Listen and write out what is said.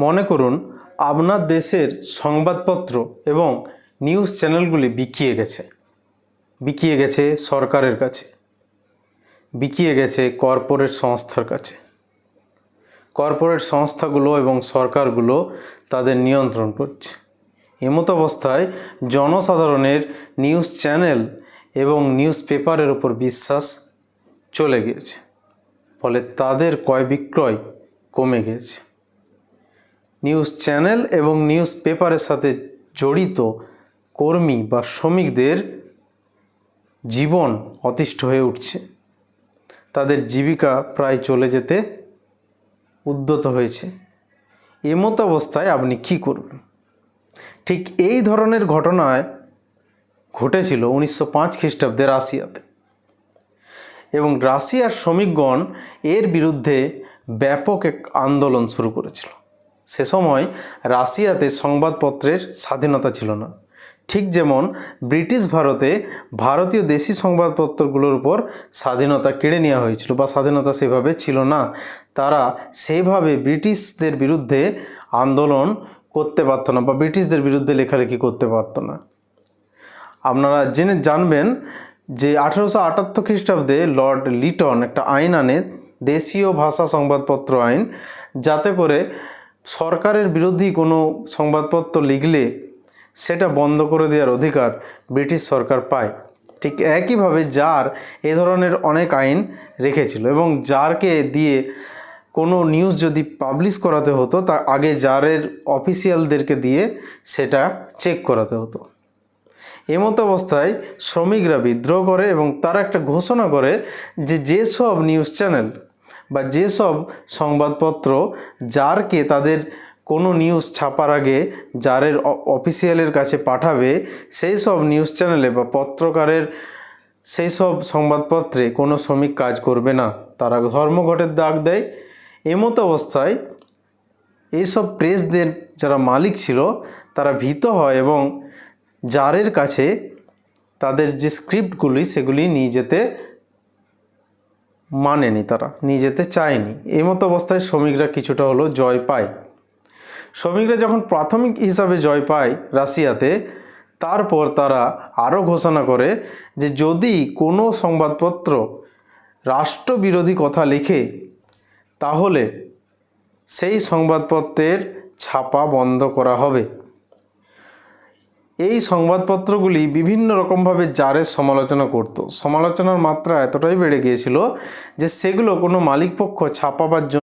মনে করুন আপনার দেশের সংবাদপত্র এবং নিউজ চ্যানেলগুলি বিকিয়ে গেছে সরকারের কাছে, বিকিয়ে গেছে কর্পোরেট সংস্থার কাছে। কর্পোরেট সংস্থাগুলো এবং সরকারগুলো তাদের নিয়ন্ত্রণ করছে। এমতো অবস্থায় জনসাধারণের নিউজ চ্যানেল এবং নিউজ পেপারের উপর বিশ্বাস চলে গিয়েছে, ফলে তাদের ক্রয় বিক্রয় কমে গেছে। নিউজ চ্যানেল এবং নিউজ পেপারের সাথে জড়িত কর্মী বা শ্রমিকদের জীবন অতিষ্ঠ হয়ে উঠছে, তাদের জীবিকা প্রায় চলে যেতে উদ্যত হয়েছে। এমতো অবস্থায় আপনি কী করবেন? ঠিক এই ধরনের ঘটনায় ঘটেছিল 1905 খ্রিস্টাব্দে রাশিয়াতে, এবং রাশিয়ার শ্রমিকগণ এর বিরুদ্ধে ব্যাপক এক আন্দোলন শুরু করেছিল। সে সময় রাশিয়াতে সংবাদপত্রের স্বাধীনতা ছিল না, ঠিক যেমন ব্রিটিশ ভারতে ভারতীয় দেশি সংবাদপত্রগুলোর উপর স্বাধীনতা কেড়ে নেওয়া হয়েছিল, বা স্বাধীনতা সেভাবে ছিল না। তারা সেইভাবে ব্রিটিশদের বিরুদ্ধে আন্দোলন করতে পারত না, বা ব্রিটিশদের বিরুদ্ধে লেখালেখি করতে পারত না। আপনারা জানবেন যে 1878 খ্রিস্টাব্দে লর্ড লিটন একটা আইন আনে, দেশীয় ভাষা সংবাদপত্র আইন, যাতে করে সরকারের বিরোধী কোনো সংবাদপত্র লিখলে সেটা বন্ধ করে দেওয়ার অধিকার ব্রিটিশ সরকার পায়। ঠিক একইভাবে জার এ ধরনের অনেক আইন রেখেছিল, এবং জারকে দিয়ে কোনো নিউজ যদি পাবলিশ করাতে হতো তা আগে জারের অফিসিয়ালদেরকে দিয়ে সেটা চেক করাতে হতো। এমতো অবস্থায় শ্রমিকরা বিদ্রোহ করে এবং তারা একটা ঘোষণা করে যে যেসব নিউজ চ্যানেল বা যেসব সংবাদপত্র জারকে তাদের কোনো নিউজ ছাপার আগে জারের অফিসিয়ালের কাছে পাঠাবে, সেই সব নিউজ চ্যানেলে বা পত্রকারের সেই সব সংবাদপত্রে কোনো শ্রমিক কাজ করবে না। তারা ধর্মঘটের ডাক দেয়। এমতো অবস্থায় এইসব প্রেসদের যারা মালিক ছিল তারা ভীত হয় এবং জারের কাছে তাদের যে স্ক্রিপ্টগুলি সেগুলি নিয়ে যেতে মানেনি, তারা নিয়ে যেতে চায়নি। এমতো অবস্থায় শ্রমিকরা কিছুটা হলো জয় পায়। শ্রমিকরা যখন প্রাথমিক হিসাবে জয় পায় রাশিয়াতে, তারপর তারা আরও ঘোষণা করে যে যদি কোনো সংবাদপত্র রাষ্ট্রবিরোধী কথা লেখে তাহলে সেই সংবাদপত্রের ছাপা বন্ধ করা হবে। এই সংবাদপত্রগুলি বিভিন্ন রকমভাবে জারের সমালোচনা করত। সমালোচনার মাত্রা এতটাই বেড়ে গিয়েছিল যে সেগুলো কোনো মালিকপক্ষ ছাপাবার জন্য